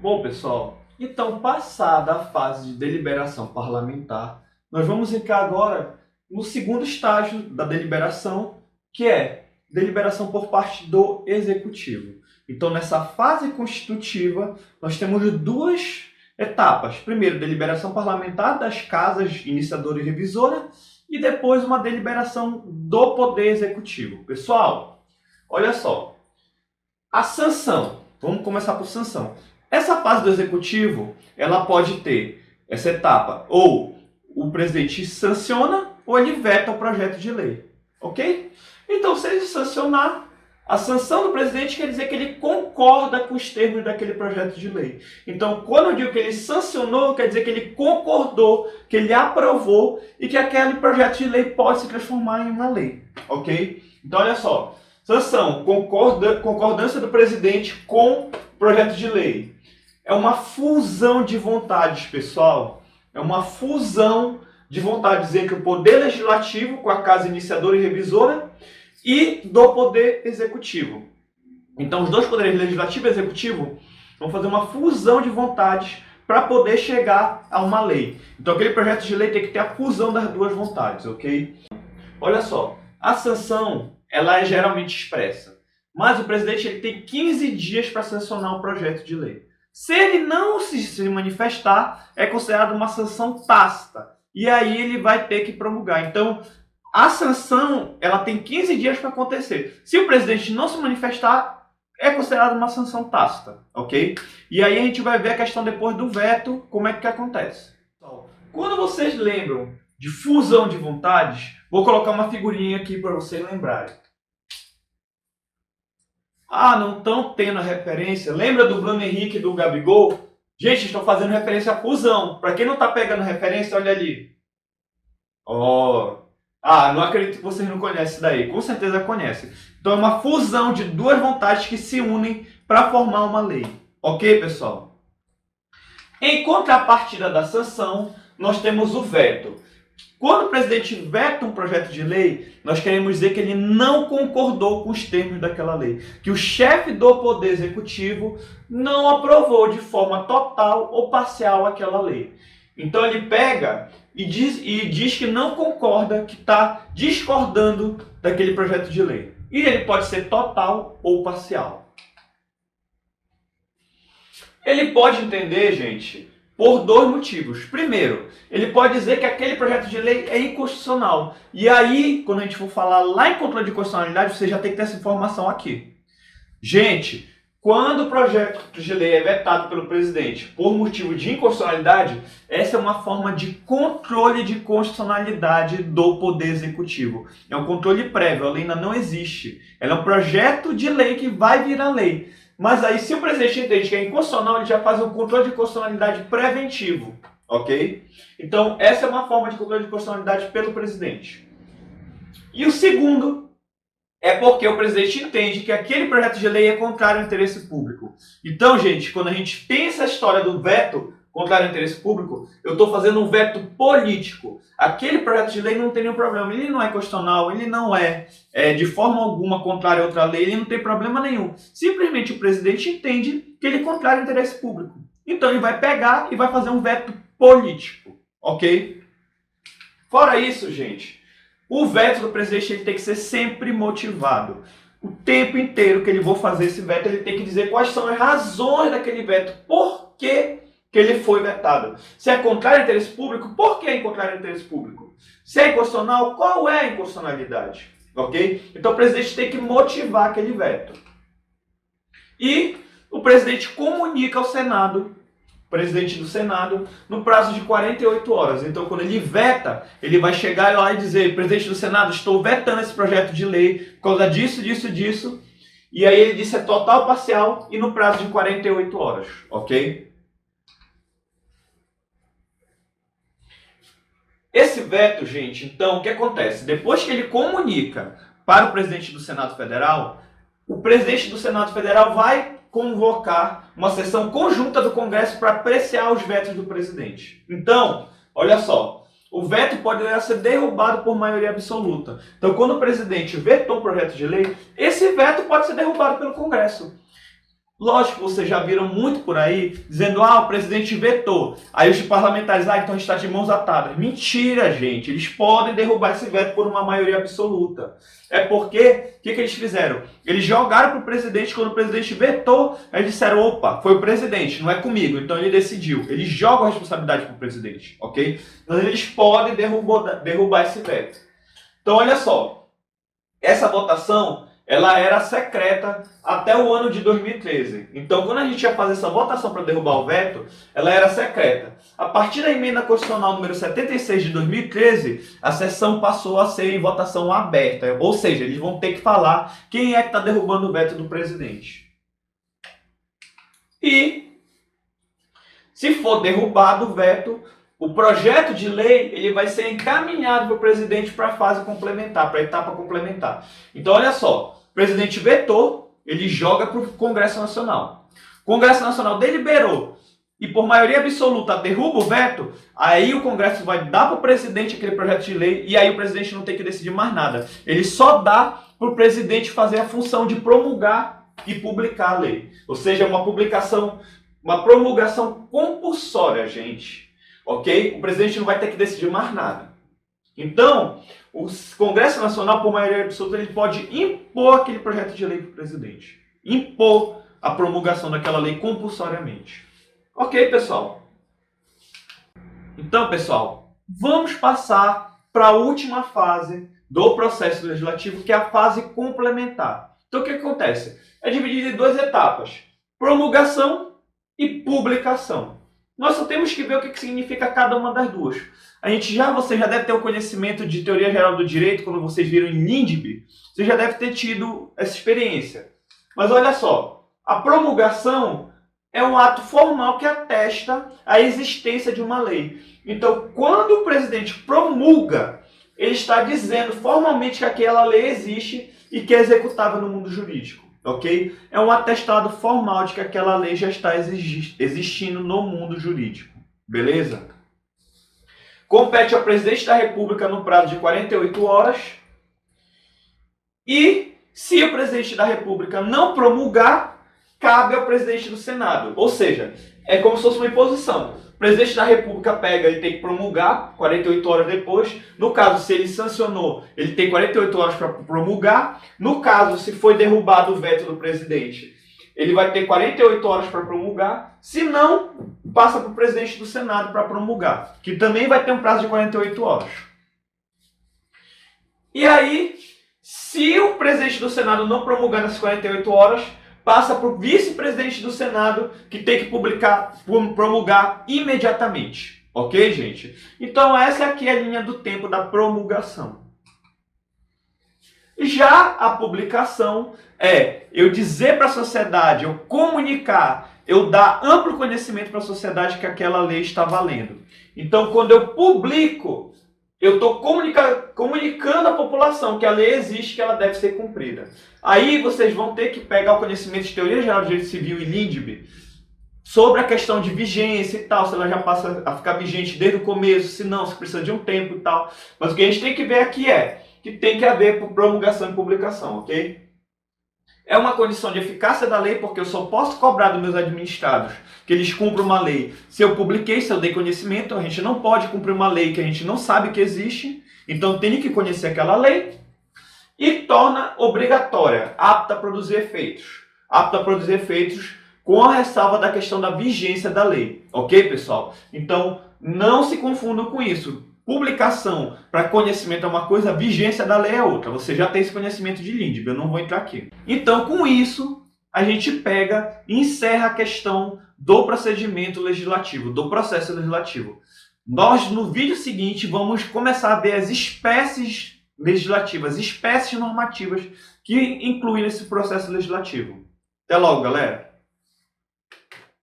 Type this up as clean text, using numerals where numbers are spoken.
Bom, pessoal, então, passada a fase de deliberação parlamentar, nós vamos entrar agora no segundo estágio da deliberação, que é deliberação por parte do Executivo. Então, nessa fase constitutiva, nós temos duas etapas. Primeiro, deliberação parlamentar das casas iniciadora e revisora, e depois uma deliberação do Poder Executivo. Pessoal, olha só, a sanção. Vamos começar por sanção. Essa fase do executivo, ela pode ter essa etapa, ou o presidente sanciona ou ele veta o projeto de lei, ok? Então, se ele sancionar, a sanção do presidente quer dizer que ele concorda com os termos daquele projeto de lei. Então, quando eu digo que ele sancionou, quer dizer que ele concordou, que ele aprovou e que aquele projeto de lei pode se transformar em uma lei, ok? Então, olha só. Sanção, concordância do presidente com o projeto de lei. É uma fusão de vontades, pessoal. É uma fusão de vontades entre o poder legislativo, com a casa iniciadora e revisora, e do poder executivo. Então, os dois poderes, legislativo e executivo, vão fazer uma fusão de vontades para poder chegar a uma lei. Então, aquele projeto de lei tem que ter a fusão das duas vontades, ok? Olha só, a sanção ela é geralmente expressa, mas o presidente ele tem 15 dias para sancionar um projeto de lei. Se ele não se manifestar, é considerado uma sanção tácita, e aí ele vai ter que promulgar. Então, a sanção ela tem 15 dias para acontecer. Se o presidente não se manifestar, é considerado uma sanção tácita, ok? E aí a gente vai ver a questão depois do veto, como é que acontece. Quando vocês lembram de fusão de vontades, vou colocar uma figurinha aqui para vocês lembrarem. Ah, não estão tendo a referência? Lembra do Bruno Henrique e do Gabigol? Gente, estão fazendo referência à fusão. Para quem não está pegando referência, olha ali. Não acredito que vocês não conhecem isso daí. Com certeza conhecem. Então é uma fusão de duas vontades que se unem para formar uma lei. Ok, pessoal? Em contrapartida da sanção, nós temos o veto. Quando o presidente veta um projeto de lei, nós queremos dizer que ele não concordou com os termos daquela lei, que o chefe do Poder Executivo não aprovou de forma total ou parcial aquela lei. Então ele pega e diz que não concorda, que está discordando daquele projeto de lei. E ele pode ser total ou parcial. Ele pode entender, gente, por dois motivos. Primeiro, ele pode dizer que aquele projeto de lei é inconstitucional. E aí, quando a gente for falar lá em controle de constitucionalidade, você já tem que ter essa informação aqui. Gente, quando o projeto de lei é vetado pelo presidente por motivo de inconstitucionalidade, essa é uma forma de controle de constitucionalidade do Poder Executivo. É um controle prévio, a lei ainda não existe. Ela é um projeto de lei que vai virar lei. Mas aí, se o presidente entende que é inconstitucional, ele já faz um controle de constitucionalidade preventivo, ok? Então, essa é uma forma de controle de constitucionalidade pelo presidente. E o segundo é porque o presidente entende que aquele projeto de lei é contrário ao interesse público. Então, gente, quando a gente pensa a história do veto contrário ao interesse público, eu estou fazendo um veto político. Aquele projeto de lei não tem nenhum problema. Ele não é constitucional, ele não é de forma alguma contrário a outra lei, ele não tem problema nenhum. Simplesmente o presidente entende que ele é contrário ao interesse público. Então ele vai pegar e vai fazer um veto político, ok? Fora isso, gente, o veto do presidente ele tem que ser sempre motivado. O tempo inteiro que ele for fazer esse veto, ele tem que dizer quais são as razões daquele veto. Por que ele foi vetado? Se é contrário ao interesse público, por que é contrário ao interesse público? Se é inconstitucional, qual é a inconstitucionalidade? Ok? Então o presidente tem que motivar aquele veto. E o presidente comunica ao Senado, presidente do Senado, no prazo de 48 horas. Então, quando ele veta, ele vai chegar lá e dizer: presidente do Senado, estou vetando esse projeto de lei por causa disso, disso, disso. E aí ele disse é total, parcial e no prazo de 48 horas, ok? Esse veto, gente, então, o que acontece? Depois que ele comunica para o presidente do Senado Federal, o presidente do Senado Federal vai convocar uma sessão conjunta do Congresso para apreciar os vetos do presidente. Então, olha só, o veto pode ser derrubado por maioria absoluta. Então, quando o presidente vetou um projeto de lei, esse veto pode ser derrubado pelo Congresso. Lógico, vocês já viram muito por aí, dizendo, o presidente vetou. Aí os parlamentares, então a gente está de mãos atadas. Mentira, gente. Eles podem derrubar esse veto por uma maioria absoluta. É porque, o que eles fizeram? Eles jogaram para o presidente, quando o presidente vetou, eles disseram, opa, foi o presidente, não é comigo. Então ele decidiu. Eles jogam a responsabilidade para o presidente, ok? Então eles podem derrubar esse veto. Então olha só, essa votação ela era secreta até o ano de 2013. Então, quando a gente ia fazer essa votação para derrubar o veto, ela era secreta. A partir da emenda constitucional número 76 de 2013, a sessão passou a ser em votação aberta. Ou seja, eles vão ter que falar quem é que está derrubando o veto do presidente. E, se for derrubado o veto, o projeto de lei ele vai ser encaminhado para o presidente para a fase complementar, para a etapa complementar. Então, olha só. O presidente vetou, ele joga para o Congresso Nacional. O Congresso Nacional deliberou e por maioria absoluta derruba o veto, aí o Congresso vai dar para o presidente aquele projeto de lei e aí o presidente não tem que decidir mais nada. Ele só dá para o presidente fazer a função de promulgar e publicar a lei. Ou seja, uma promulgação compulsória, gente. Ok? O presidente não vai ter que decidir mais nada. Então, o Congresso Nacional, por maioria absoluta, ele pode impor aquele projeto de lei para o presidente. Impor a promulgação daquela lei compulsoriamente. Ok, pessoal? Então, pessoal, vamos passar para a última fase do processo legislativo, que é a fase complementar. Então, o que acontece? É dividido em duas etapas. Promulgação e publicação. Nós só temos que ver o que significa cada uma das duas. Você já deve ter o conhecimento de teoria geral do direito, quando vocês viram em NINDB, você já deve ter tido essa experiência. Mas olha só, a promulgação é um ato formal que atesta a existência de uma lei. Então, quando o presidente promulga, ele está dizendo formalmente que aquela lei existe e que é executável no mundo jurídico. Ok? É um atestado formal de que aquela lei já está existindo no mundo jurídico. Beleza? Compete ao presidente da República no prazo de 48 horas. E, se o presidente da República não promulgar, cabe ao presidente do Senado. Ou seja, é como se fosse uma imposição. O presidente da República pega e tem que promulgar 48 horas depois. No caso, se ele sancionou, ele tem 48 horas para promulgar. No caso, se foi derrubado o veto do presidente, ele vai ter 48 horas para promulgar. Se não, passa para o presidente do Senado para promulgar, que também vai ter um prazo de 48 horas. E aí, se o presidente do Senado não promulgar nessas 48 horas, passa para o vice-presidente do Senado, que tem que promulgar imediatamente. Ok, gente? Então, essa aqui é a linha do tempo da promulgação. Já a publicação é eu dizer para a sociedade, eu comunicar, eu dar amplo conhecimento para a sociedade que aquela lei está valendo. Então, quando eu publico, eu estou comunicando à população que a lei existe, que ela deve ser cumprida. Aí vocês vão ter que pegar o conhecimento de Teoria Geral do Direito Civil e NINDB sobre a questão de vigência e tal, se ela já passa a ficar vigente desde o começo, se não, se precisa de um tempo e tal. Mas o que a gente tem que ver aqui é que tem que haver promulgação e publicação, ok? É uma condição de eficácia da lei, porque eu só posso cobrar dos meus administrados que eles cumpram uma lei. Se eu publiquei, se eu dei conhecimento, a gente não pode cumprir uma lei que a gente não sabe que existe, então tem que conhecer aquela lei e torna obrigatória, apta a produzir efeitos. Apta a produzir efeitos com a ressalva da questão da vigência da lei, ok, pessoal? Então, não se confundam com isso. Publicação para conhecimento é uma coisa, vigência da lei é outra. Você já tem esse conhecimento de NINDB, eu não vou entrar aqui. Então, com isso, a gente pega e encerra a questão do procedimento legislativo, do processo legislativo. Nós, no vídeo seguinte, vamos começar a ver as espécies legislativas, espécies normativas que incluem esse processo legislativo. Até logo, galera!